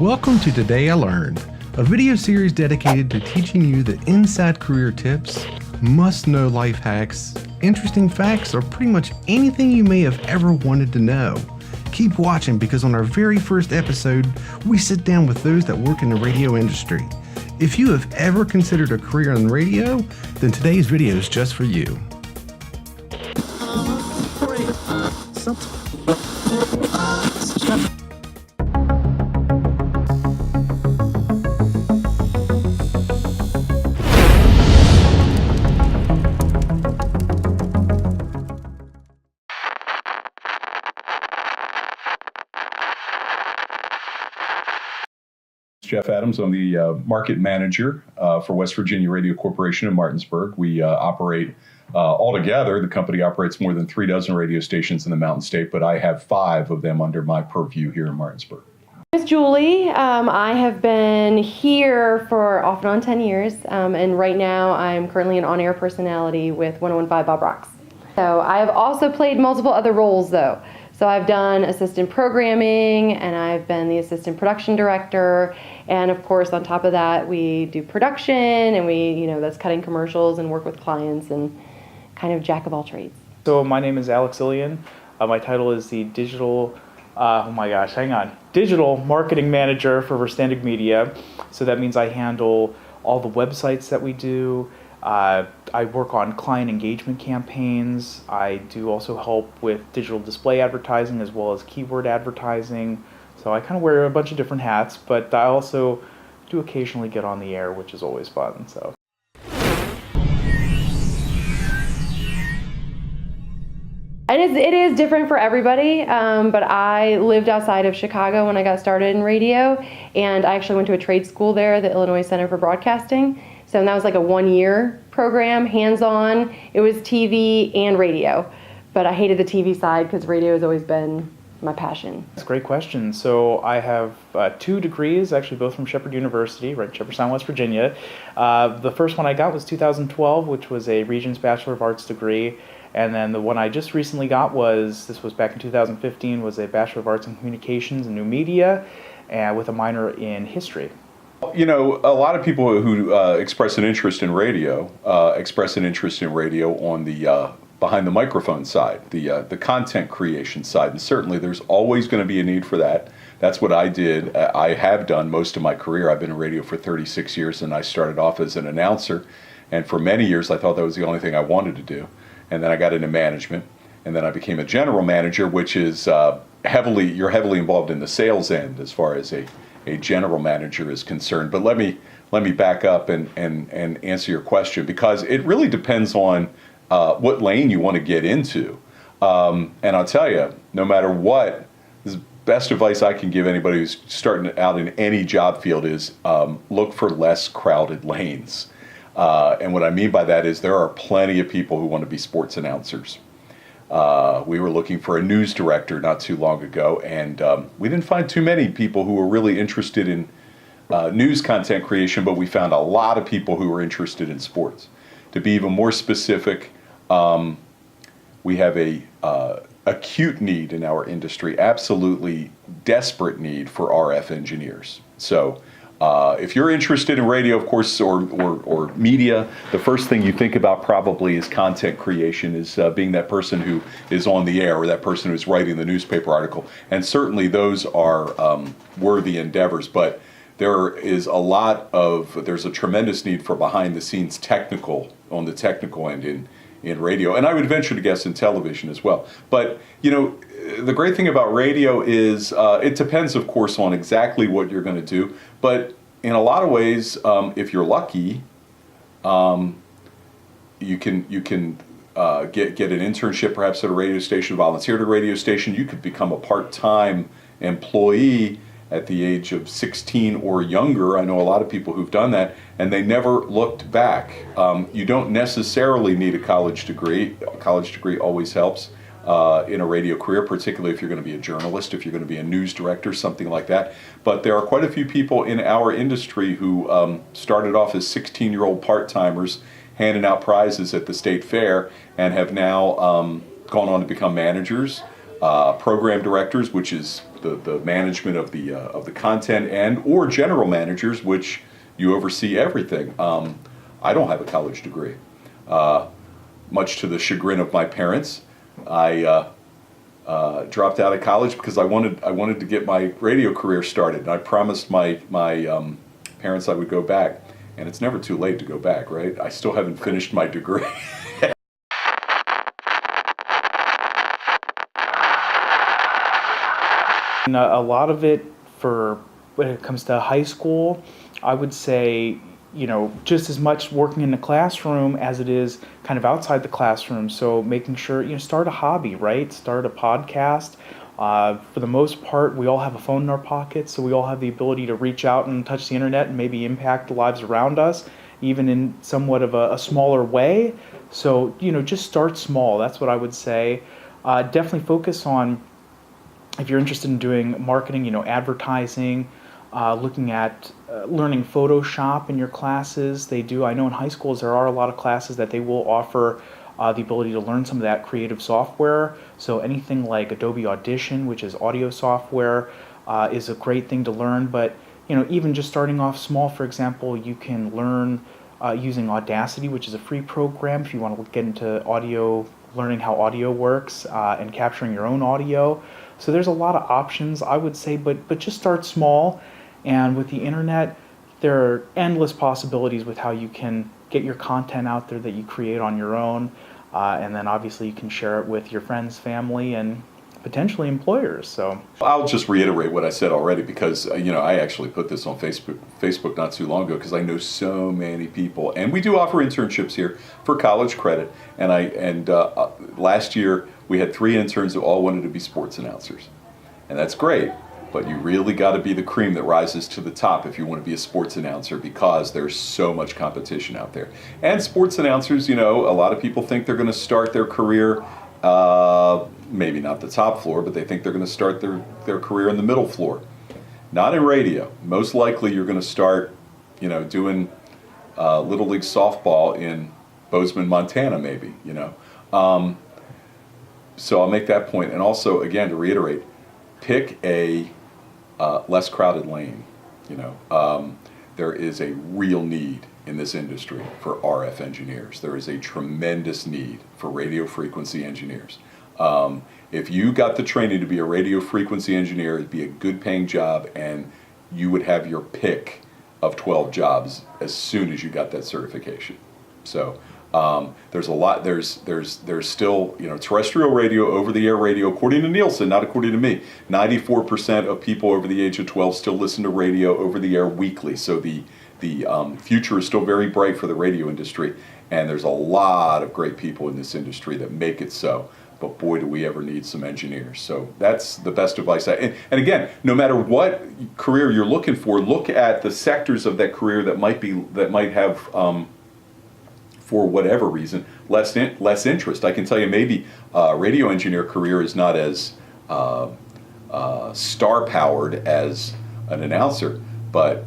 Welcome to Today I Learned, a video series dedicated to teaching you the inside career tips, must-know life hacks, interesting facts, or pretty much anything you may have ever wanted to know. Keep watching because on our very first episode, we sit down with those that work in the radio industry. If you have ever considered a career in radio, then today's video is just for you. Jeff Adams. I'm the market manager for West Virginia Radio Corporation in Martinsburg. We operate altogether, the company operates more than 36 radio stations in the Mountain State, but I have 5 of them under my purview here in Martinsburg. My name is Julie. I have been here for off and on 10 years, and right now I'm currently an on-air personality with 101.5 Bob Rocks. So I have also played multiple other roles though. So I've done assistant programming, and I've been the assistant production director, and of course on top of that we do production, and that's cutting commercials and work with clients and kind of jack of all trades. So my name is Alex Ilian. My title is the digital marketing manager for Verstandig Media. So that means I handle all the websites that we do. I work on client engagement campaigns. I do also help with digital display advertising as well as keyword advertising. So I kind of wear a bunch of different hats, but I also do occasionally get on the air, which is always fun. So. And it is different for everybody, but I lived outside of Chicago when I got started in radio, and I actually went to a trade school there, the Illinois Center for Broadcasting. So that was like a 1-year program, hands-on. It was TV and radio, but I hated the TV side because radio has always been my passion. That's a great question. So I have 2 degrees, actually both from Shepherd University, right in Shepherdstown, West Virginia. The first one I got was 2012, which was a Regents Bachelor of Arts degree. And then the one I just recently got this was back in 2015, was a Bachelor of Arts in Communications and New Media, with a minor in History. You know, a lot of people who express an interest in radio on the behind the microphone side, the content creation side, and certainly there's always going to be a need for that. That's what I did. I have done most of my career. I've been in radio for 36 years, and I started off as an announcer, and for many years I thought that was the only thing I wanted to do. And then I got into management, and then I became a general manager, which is you're heavily involved in the sales end as far as a general manager is concerned. But let me back up and answer your question, because it really depends on what lane you want to get into. And I'll tell you, no matter what, the best advice I can give anybody who's starting out in any job field is look for less crowded lanes. And what I mean by that is there are plenty of people who want to be sports announcers. We were looking for a news director not too long ago, and we didn't find too many people who were really interested in news content creation, but we found a lot of people who were interested in sports. To be even more specific, we have a acute need in our industry, absolutely desperate need for RF engineers. So if you're interested in radio, of course, or media, the first thing you think about probably is content creation, is being that person who is on the air or that person who's writing the newspaper article. And certainly those are worthy endeavors, but there's a tremendous need for behind the scenes on the technical end in radio. And I would venture to guess in television as well. But, you know, the great thing about radio is it depends, of course, on exactly what you're going to do. But in a lot of ways, if you're lucky, you can get an internship perhaps at a radio station, volunteer at a radio station. You could become a part-time employee at the age of 16 or younger. I know a lot of people who've done that, and they never looked back. You don't necessarily need a college degree. A college degree always helps in a radio career, particularly if you're going to be a journalist, if you're going to be a news director, something like that. But there are quite a few people in our industry who started off as 16-year-old part-timers handing out prizes at the state fair and have now gone on to become managers, program directors, which is the management of the content and or general managers, which you oversee everything. I don't have a college degree, much to the chagrin of my parents. I dropped out of college because I wanted to get my radio career started, and I promised my parents I would go back, and it's never too late to go back, right? I still haven't finished my degree. And a lot of it, for when it comes to high school, I would say, just as much working in the classroom as it is kind of outside the classroom. So making sure, start a hobby, right? Start a podcast. For the most part, we all have a phone in our pockets, so we all have the ability to reach out and touch the internet and maybe impact the lives around us, even in somewhat of a smaller way. So, just start small. That's what I would say. Definitely focus on, if you're interested in doing marketing, advertising, looking at learning Photoshop in your classes. I know in high schools there are a lot of classes that they will offer the ability to learn some of that creative software. So anything like Adobe Audition, which is audio software, is a great thing to learn. But even just starting off small, for example, you can learn using Audacity, which is a free program if you want to get into audio, learning how audio works and capturing your own audio. So there's a lot of options, I would say, but just start small. And with the internet, there are endless possibilities with how you can get your content out there that you create on your own. And then obviously you can share it with your friends, family, and potentially employers. So I'll just reiterate what I said already, because I actually put this on Facebook not too long ago, because I know so many people, and we do offer internships here for college credit. And last year we had 3 interns who all wanted to be sports announcers, and that's great. But you really got to be the cream that rises to the top if you want to be a sports announcer, because there's so much competition out there. And sports announcers, a lot of people think they're going to start their career, maybe not the top floor, but they think they're going to start their career in the middle floor. Not in radio. Most likely you're going to start, doing Little League softball in Bozeman, Montana, maybe, So I'll make that point. And also, again, to reiterate, pick a less crowded lane. There is a real need in this industry for RF engineers. There is a tremendous need for radio frequency engineers. If you got the training to be a radio frequency engineer, it'd be a good paying job, and you would have your pick of 12 jobs as soon as you got that certification. So there's a lot. There's still terrestrial radio, over-the-air radio. According to Nielsen, not according to me, 94% of people over the age of 12 still listen to radio over the air weekly. So the future is still very bright for the radio industry, and there's a lot of great people in this industry that make it so. But boy, do we ever need some engineers. So that's the best advice. And again, no matter what career you're looking for, look at the sectors of that career that might have, for whatever reason, less interest. I can tell you, maybe a radio engineer career is not as star-powered as an announcer, but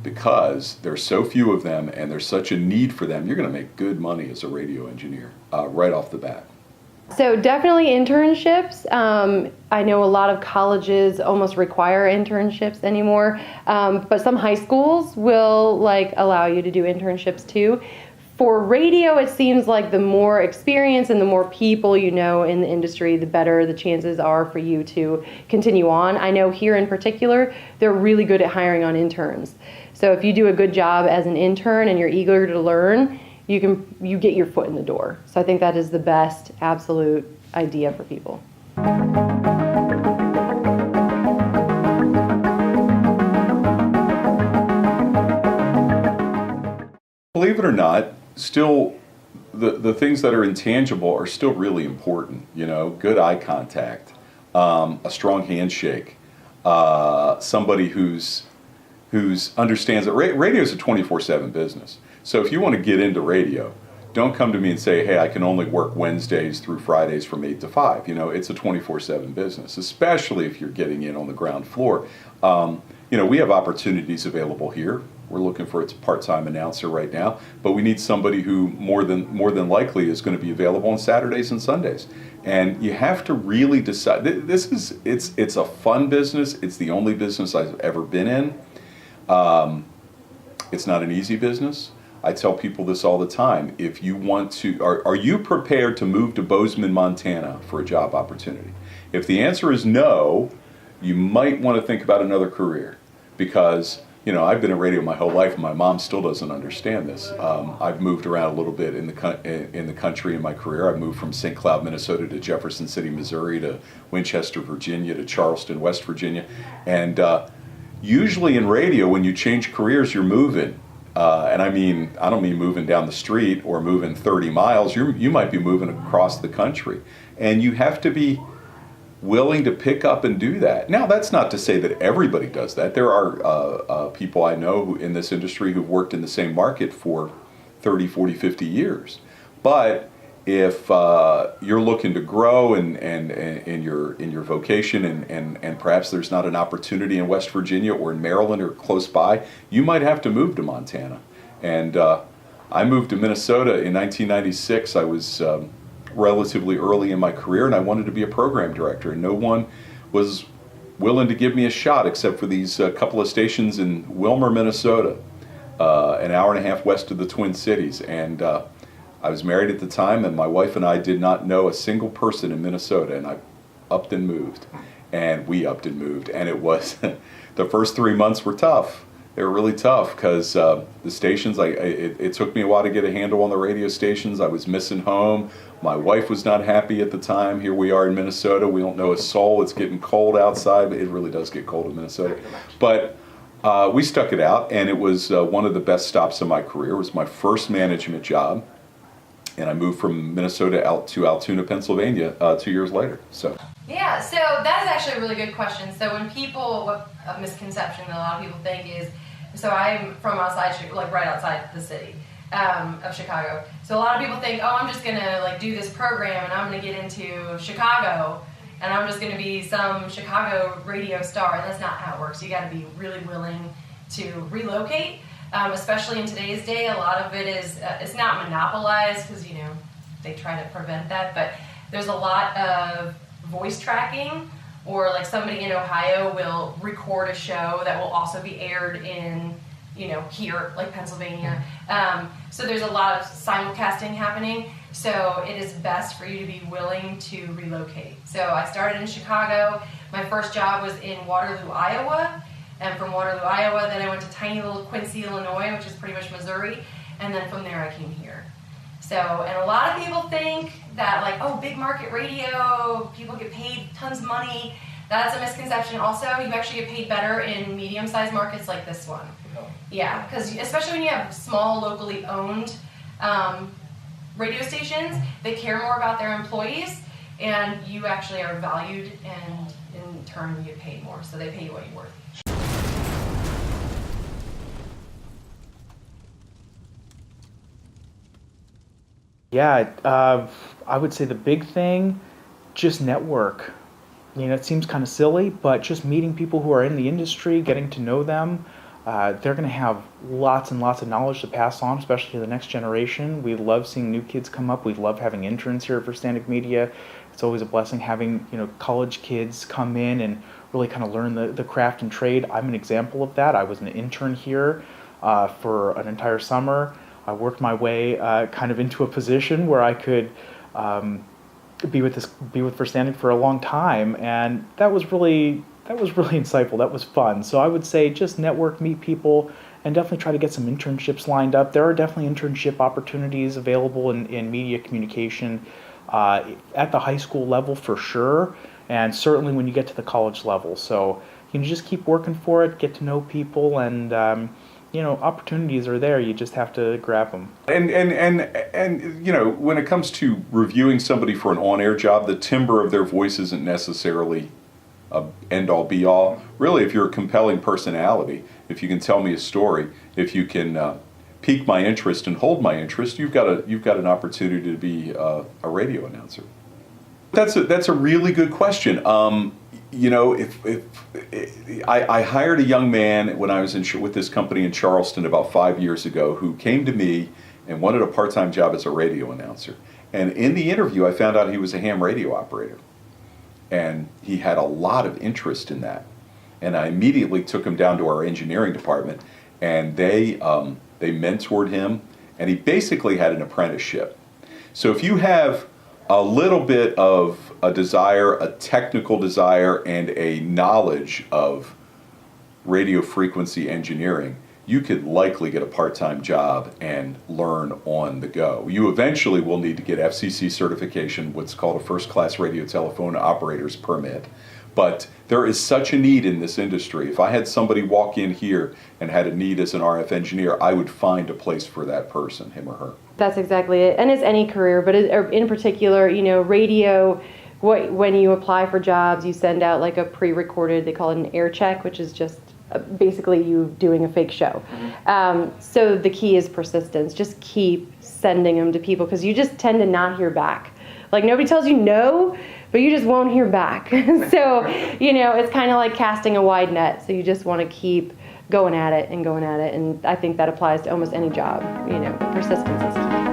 because there's so few of them and there's such a need for them, you're going to make good money as a radio engineer right off the bat. So definitely internships. I know a lot of colleges almost require internships anymore, but some high schools will allow you to do internships too. For radio, it seems like the more experience and the more people you know in the industry, the better the chances are for you to continue on. I know here in particular, they're really good at hiring on interns. So if you do a good job as an intern and you're eager to learn, you get your foot in the door. So I think that is the best absolute idea for people. Believe it or not, still the things that are intangible are still really important. Good eye contact, a strong handshake, somebody who's understands that radio is a 24/7 business. So if you want to get into radio, don't come to me and say, hey, I can only work Wednesdays through Fridays from 8 to 5. It's a 24/7 business, especially if you're getting in on the ground floor. we have opportunities available here. We're looking for a part-time announcer right now, but we need somebody who more than likely is going to be available on Saturdays and Sundays. And you have to really decide. It's a fun business. It's the only business I've ever been in. It's not an easy business. I tell people this all the time. If you want to, are you prepared to move to Bozeman, Montana for a job opportunity? If the answer is no, you might want to think about another career, because I've been in radio my whole life, and my mom still doesn't understand this. I've moved around a little bit in the country in my career. I've moved from St. Cloud, Minnesota, to Jefferson City, Missouri, to Winchester, Virginia, to Charleston, West Virginia, and usually in radio, when you change careers, you're moving. And I don't mean moving down the street or moving 30 miles. You might be moving across the country, and you have to be willing to pick up and do that. Now, that's not to say that everybody does that. There are people I know in this industry who've worked in the same market for 30, 40, 50 years. But if you're looking to grow in your vocation, and perhaps there's not an opportunity in West Virginia or in Maryland or close by, you might have to move to Montana. And I moved to Minnesota in 1996. I was relatively early in my career, and I wanted to be a program director, and no one was willing to give me a shot except for these couple of stations in Wilmer, Minnesota, an hour and a half west of the Twin Cities. And I was married at the time, and my wife and I did not know a single person in Minnesota, and I upped and moved, and we upped and moved, and it was the first 3 months were tough. They were really tough because the stations, it took me a while to get a handle on the radio stations. I was missing home. My wife was not happy at the time. Here we are in Minnesota. We don't know a soul. It's getting cold outside, but it really does get cold in Minnesota. But we stuck it out, and it was one of the best stops of my career. It was my first management job, and I moved from Minnesota out to Altoona, Pennsylvania 2 years later. Yeah, so that is actually a really good question. So when a misconception that a lot of people think is, so I'm from outside, right outside the city of Chicago. So a lot of people think, oh, I'm just gonna do this program, and I'm gonna get into Chicago, and I'm just gonna be some Chicago radio star. And that's not how it works. You got to be really willing to relocate, especially in today's day. A lot of it is it's not monopolized, because they try to prevent that, but there's a lot of voice tracking, or somebody in Ohio will record a show that will also be aired in here, Pennsylvania. So there's a lot of simulcasting happening. So it is best for you to be willing to relocate. So I started in Chicago. My first job was in Waterloo, Iowa. And from Waterloo, Iowa, then I went to tiny little Quincy, Illinois, which is pretty much Missouri. And then from there I came here. So, and a lot of people think that oh, big market radio, people get paid tons of money. That's a misconception also. You actually get paid better in medium-sized markets like this one. Yeah, because especially when you have small, locally owned radio stations, they care more about their employees, and you actually are valued, and in turn you get paid more, so they pay you what you're worth. Yeah, I would say the big thing, just network. It seems kind of silly, but just meeting people who are in the industry, getting to know them, they're going to have lots and lots of knowledge to pass on, especially to the next generation. We love seeing new kids come up. We love having interns here for Standard Media. It's always a blessing having college kids come in and really kind of learn the craft and trade. I'm an example of that. I was an intern here for an entire summer. I worked my way kind of into a position where I could be with Verstandig for a long time, and that was really insightful. That was fun. So I would say just network, meet people, and definitely try to get some internships lined up. There are definitely internship opportunities available in media communication at the high school level for sure, and certainly when you get to the college level. So just keep working for it, get to know people, and opportunities are there. You just have to grab them. And when it comes to reviewing somebody for an on-air job, the timbre of their voice isn't necessarily a end-all be-all. Really, if you're a compelling personality, if you can tell me a story, if you can pique my interest and hold my interest, you've got an opportunity to be a radio announcer. That's a really good question. you know, I hired a young man when I was with this company in Charleston about 5 years ago who came to me and wanted a part-time job as a radio announcer. And in the interview, I found out he was a ham radio operator. And he had a lot of interest in that. And I immediately took him down to our engineering department, and they mentored him, and he basically had an apprenticeship. So if you have a little bit of a desire, a technical desire, and a knowledge of radio frequency engineering, you could likely get a part-time job and learn on the go. You eventually will need to get FCC certification, what's called a first-class radio telephone operator's permit. But there is such a need in this industry. If I had somebody walk in here and had a need as an RF engineer, I would find a place for that person, him or her. That's exactly it. And it's any career, but in particular, you know, radio, when you apply for jobs, you send out like a pre-recorded, they call it an air check, which is just basically you doing a fake show. So the key is persistence. Just keep sending them to people because you just tend to not hear back. Like nobody tells you no, but you just won't hear back. So, you know, it's kind of like casting a wide net. So you just want to keep going at it and going at it. And I think that applies to almost any job. You know, persistence is key.